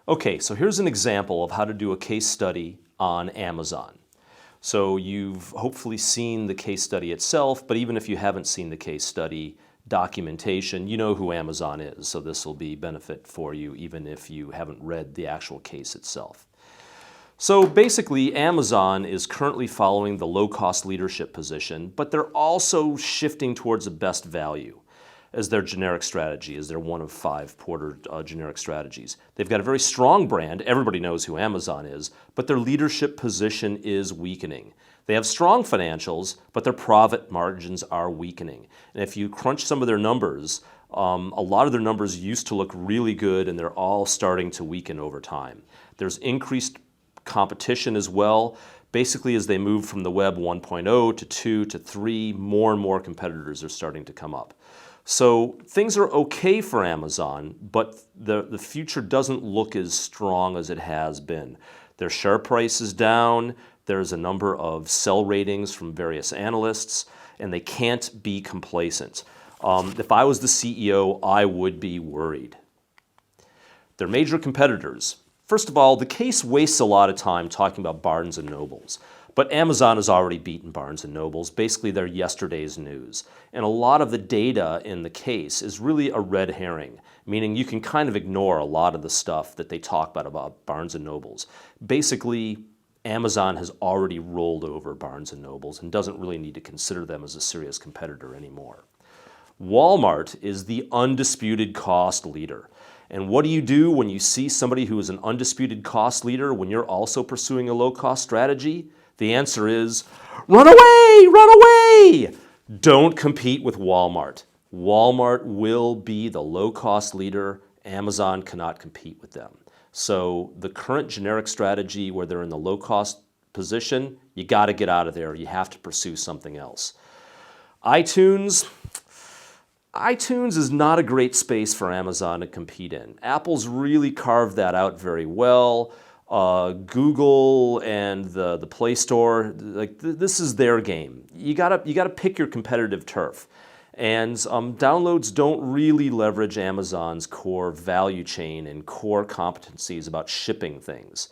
Okay, so here's an example of how to do a case study on Amazon. So you've hopefully seen the case study itself, but even if you haven't seen the case study documentation, you know who Amazon is. So this will be benefit for you even if you haven't read the actual case itself. So basically, Amazon is currently following the low-cost leadership position, but they're also shifting towards the best value as their generic strategy, as their one of 5 Porter generic strategies. They've got a very strong brand. Everybody knows who Amazon is, but their leadership position is weakening. They have strong financials, but their profit margins are weakening. And if you crunch some of their numbers, a lot of their numbers used to look really good, and they're all starting to weaken over time. There's increased competition as well. Basically, as they move from the web 1.0 to 2 to 3, more and more competitors are starting to come up. So things are okay for Amazon, but the future doesn't look as strong as it has been. Their share price is down, there's a number of sell ratings from various analysts, and they can't be complacent. If I was the CEO, I would be worried. Their major competitors. First of all, the case wastes a lot of time talking about Barnes & Nobles. But Amazon has already beaten Barnes & Nobles. Basically, they're yesterday's news. And a lot of the data in the case is really a red herring, meaning you can kind of ignore a lot of the stuff that they talk about Barnes & Nobles. Basically, Amazon has already rolled over Barnes & Nobles and doesn't really need to consider them as a serious competitor anymore. Walmart is the undisputed cost leader. And what do you do when you see somebody who is an undisputed cost leader when you're also pursuing a low-cost strategy? The answer is, run away, run away! Don't compete with Walmart. Walmart will be the low-cost leader. Amazon cannot compete with them. So the current generic strategy where they're in the low-cost position, you got to get out of there. You have to pursue something else. iTunes is not a great space for Amazon to compete in. Apple's really carved that out very well. Google and the Play Store, this is their game. You gotta pick your competitive turf. And downloads don't really leverage Amazon's core value chain and core competencies about shipping things.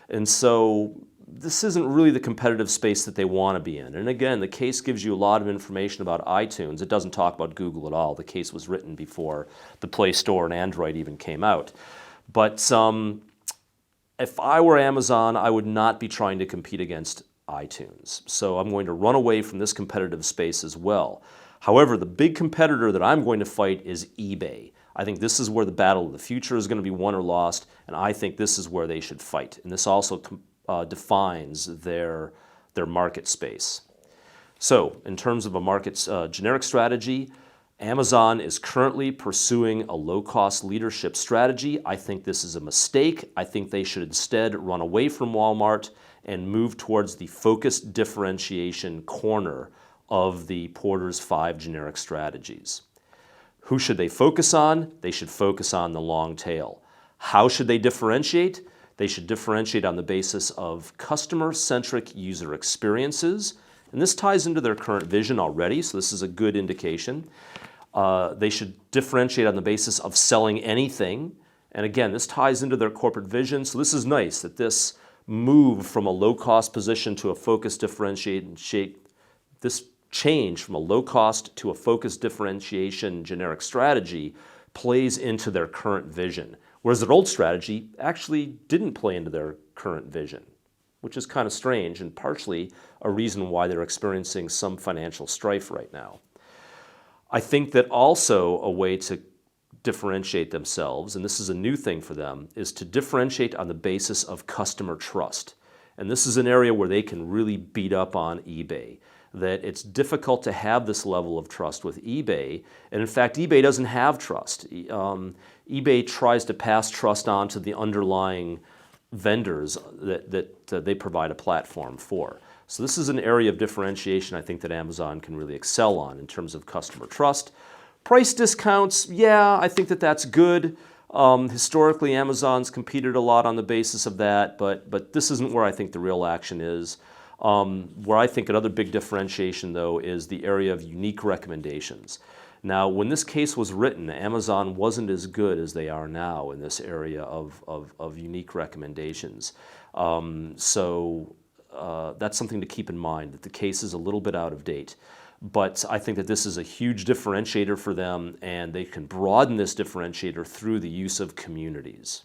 And so this isn't really the competitive space that they want to be in. And again, the case gives you a lot of information about iTunes. It doesn't talk about Google at all. The case was written before the Play Store and Android even came out. But if I were Amazon, I would not be trying to compete against iTunes. So I'm going to run away from this competitive space as well. However, the big competitor that I'm going to fight is eBay. I think this is where the battle of the future is going to be won or lost, and I think this is where they should fight. And this also defines their market space. So in terms of a market's generic strategy, Amazon is currently pursuing a low-cost leadership strategy. I think this is a mistake. I think they should instead run away from Walmart and move towards the focused differentiation corner of the Porter's 5 generic strategies. Who should they focus on? They should focus on the long tail. How should they differentiate? They should differentiate on the basis of customer-centric user experiences. And this ties into their current vision already, so this is a good indication. They should differentiate on the basis of selling anything. And again, this ties into their corporate vision, so this is nice that this move from a low-cost position to a focused differentiation, this change from a low-cost to a focused differentiation generic strategy plays into their current vision. Whereas their old strategy actually didn't play into their current vision, which is kind of strange and partially a reason why they're experiencing some financial strife right now. I think that also a way to differentiate themselves, and this is a new thing for them, is to differentiate on the basis of customer trust. And this is an area where they can really beat up on eBay, that it's difficult to have this level of trust with eBay. And in fact, eBay doesn't have trust. eBay tries to pass trust on to the underlying vendors that they provide a platform for. So this is an area of differentiation I think that Amazon can really excel on in terms of customer trust. Price discounts, yeah, I think that that's good. Historically, Amazon's competed a lot on the basis of that, but this isn't where I think the real action is. Where I think another big differentiation, though, is the area of unique recommendations. Now, when this case was written, Amazon wasn't as good as they are now in this area of unique recommendations. That's something to keep in mind, that the case is a little bit out of date. But I think that this is a huge differentiator for them, and they can broaden this differentiator through the use of communities.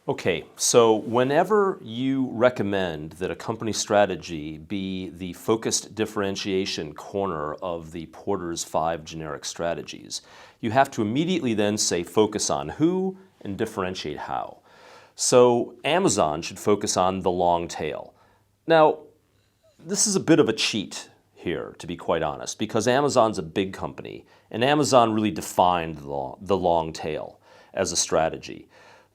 Okay, so whenever you recommend that a company strategy be the focused differentiation corner of the Porter's 5 generic strategies, you have to immediately then say focus on who and differentiate how. So Amazon should focus on the long tail. Now, this is a bit of a cheat here, to be quite honest, because Amazon's a big company, and Amazon really defined the long tail as a strategy.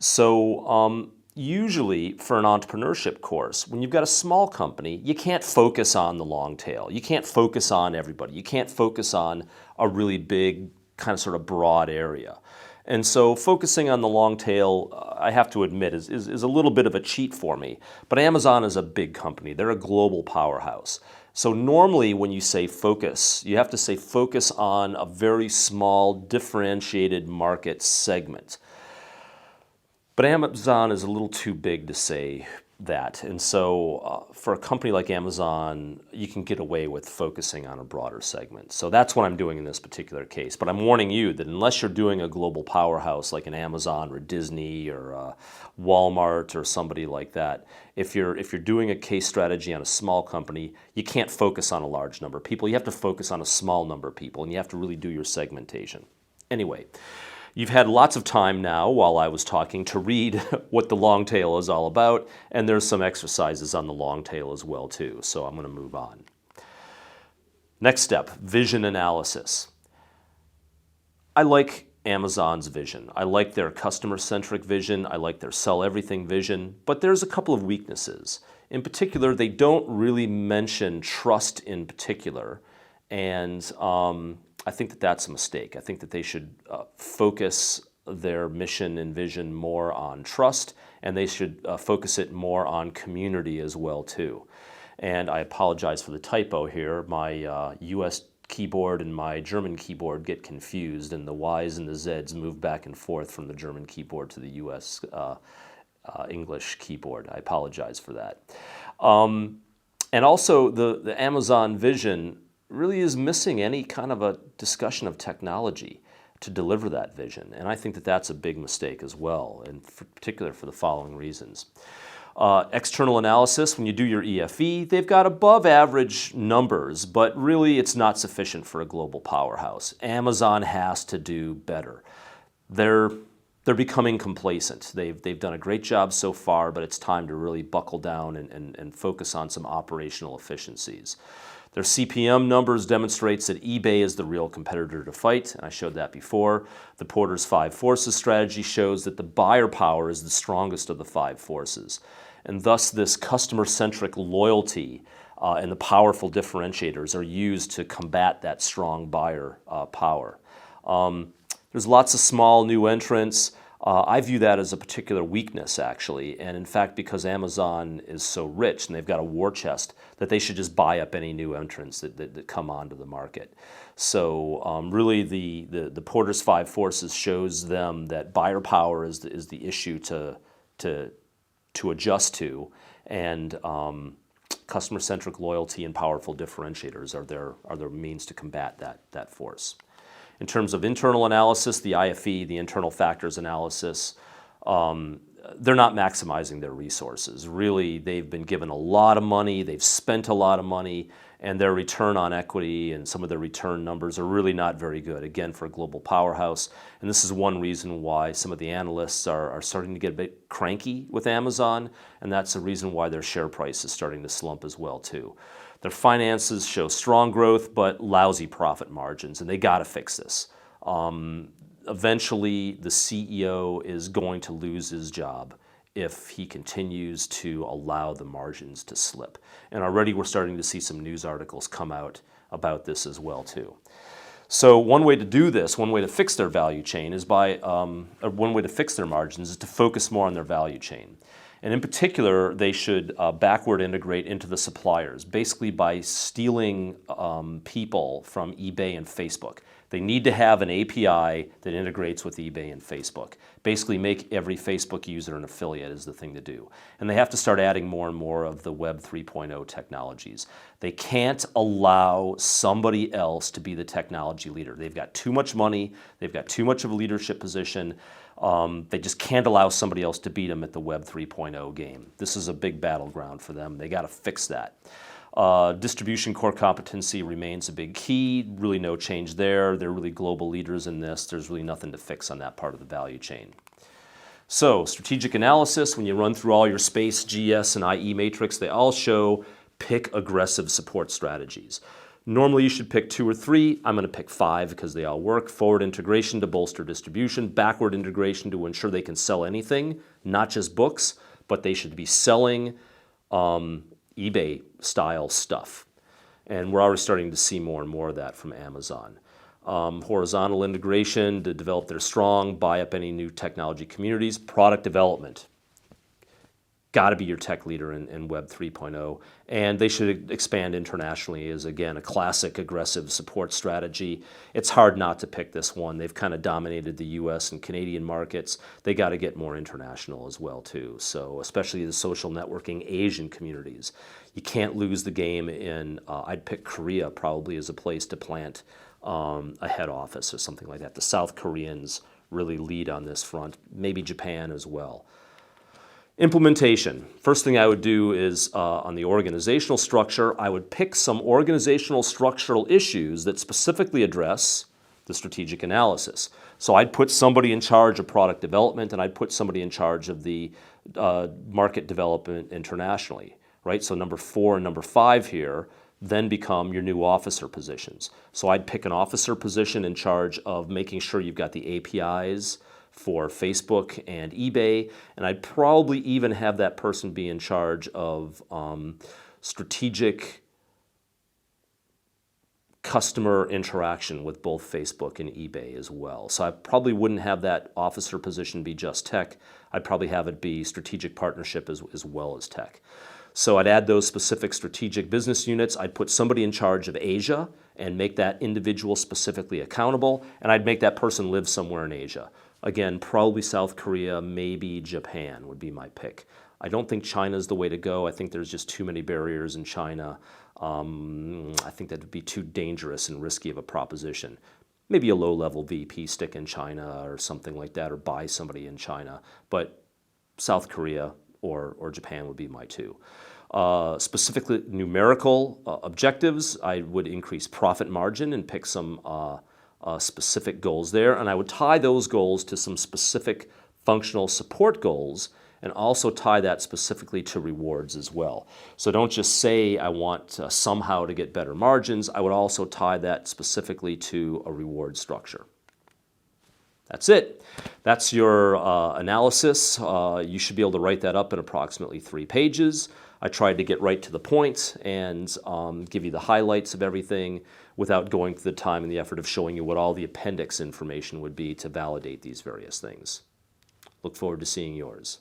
So usually for an entrepreneurship course, when you've got a small company, you can't focus on the long tail. You can't focus on everybody. You can't focus on a really big, kind of sort of broad area. And so focusing on the long tail, I have to admit, is a little bit of a cheat for me. But Amazon is a big company. They're a global powerhouse. So normally when you say focus, you have to say focus on a very small, differentiated market segment. But Amazon is a little too big to say that. And so for a company like Amazon, you can get away with focusing on a broader segment. So that's what I'm doing in this particular case. But I'm warning you that unless you're doing a global powerhouse like an Amazon or Disney or Walmart or somebody like that, if you're doing a case strategy on a small company, you can't focus on a large number of people. You have to focus on a small number of people, and you have to really do your segmentation. Anyway, you've had lots of time now while I was talking to read what the long tail is all about, and there's some exercises on the long tail as well too, so I'm going to move on. Next step, vision analysis. I like Amazon's vision. I like their customer-centric vision. I like their sell-everything vision, but there's a couple of weaknesses. In particular, they don't really mention trust in particular, and I think that that's a mistake. I think that they should focus their mission and vision more on trust, and they should focus it more on community as well too. And I apologize for the typo here. My US keyboard and my German keyboard get confused, and the Y's and the Z's move back and forth from the German keyboard to the US English keyboard. I apologize for that. And also the Amazon vision really is missing any kind of a discussion of technology to deliver that vision. And I think that that's a big mistake as well, and in particular for the following reasons. External analysis, when you do your EFE, they've got above average numbers, but really it's not sufficient for a global powerhouse. Amazon has to do better. They're becoming complacent. They've done a great job so far, but it's time to really buckle down and focus on some operational efficiencies. Their CPM numbers demonstrates that eBay is the real competitor to fight, and I showed that before. The Porter's 5 Forces strategy shows that the buyer power is the strongest of the 5 forces, and thus this customer-centric loyalty and the powerful differentiators are used to combat that strong buyer power. There's lots of small new entrants. I view that as a particular weakness, actually, and in fact, because Amazon is so rich and they've got a war chest, that they should just buy up any new entrants that come onto the market. So really the Porter's 5 Forces shows them that buyer power is the issue to adjust to, and customer-centric loyalty and powerful differentiators are their means to combat that force. In terms of internal analysis, the IFE, the internal factors analysis, they're not maximizing their resources. Really, they've been given a lot of money, they've spent a lot of money, and their return on equity and some of their return numbers are really not very good, again, for a global powerhouse. And this is one reason why some of the analysts are starting to get a bit cranky with Amazon, and that's the reason why their share price is starting to slump as well, too. Their finances show strong growth, but lousy profit margins, and they got to fix this. Eventually, the CEO is going to lose his job if he continues to allow the margins to slip. And already we're starting to see some news articles come out about this as well, too. So one way to do this, one way to fix their value chain is one way to fix their margins is to focus more on their value chain. And in particular, they should backward integrate into the suppliers, basically by stealing people from eBay and Facebook. They need to have an API that integrates with eBay and Facebook. Basically make every Facebook user an affiliate is the thing to do. And they have to start adding more and more of the Web 3.0 technologies. They can't allow somebody else to be the technology leader. They've got too much money, they've got too much of a leadership position. They just can't allow somebody else to beat them at the Web 3.0 game. This is a big battleground for them. They got to fix that. Distribution core competency remains a big key. Really no change there. They're really global leaders in this. There's really nothing to fix on that part of the value chain. So strategic analysis, when you run through all your SPACE, GS, and IE matrix, they all show pick aggressive support strategies. Normally you should pick 2 or 3. I'm going to pick 5 because they all work. Forward integration to bolster distribution, backward integration to ensure they can sell anything, not just books, but they should be selling eBay style stuff. And we're already starting to see more and more of that from Amazon. Horizontal integration to develop their strong, buy up any new technology communities. Product development. Got to be your tech leader in Web 3.0. And they should expand internationally as, again, a classic aggressive support strategy. It's hard not to pick this one. They've kind of dominated the US and Canadian markets. They got to get more international as well, too. So especially the social networking Asian communities. You can't lose the game in, I'd pick Korea probably as a place to plant a head office or something like that. The South Koreans really lead on this front, maybe Japan as well. Implementation. First thing I would do is on the organizational structure, I would pick some organizational structural issues that specifically address the strategic analysis. So I'd put somebody in charge of product development and I'd put somebody in charge of the market development internationally, right? So number 4 and number 5 here then become your new officer positions. So I'd pick an officer position in charge of making sure you've got the APIs for Facebook and eBay, and I'd probably even have that person be in charge of strategic customer interaction with both Facebook and eBay as well. So I probably wouldn't have that officer position be just tech. I'd probably have it be strategic partnership as well as tech. So I'd add those specific strategic business units. I'd put somebody in charge of Asia and make that individual specifically accountable, and I'd make that person live somewhere in Asia. Again, probably South Korea, maybe Japan would be my pick. I don't think China's the way to go. I think there's just too many barriers in China. I think that would be too dangerous and risky of a proposition. Maybe a low-level VP stick in China or something like that, or buy somebody in China. But South Korea or Japan would be my 2. Specifically numerical objectives, I would increase profit margin and pick some specific goals there, and I would tie those goals to some specific functional support goals and also tie that specifically to rewards as well. So don't just say I want somehow to get better margins. I would also tie that specifically to a reward structure. That's it. That's your analysis. You should be able to write that up in approximately 3 pages. I tried to get right to the point and give you the highlights of everything without going through the time and the effort of showing you what all the appendix information would be to validate these various things. Look forward to seeing yours.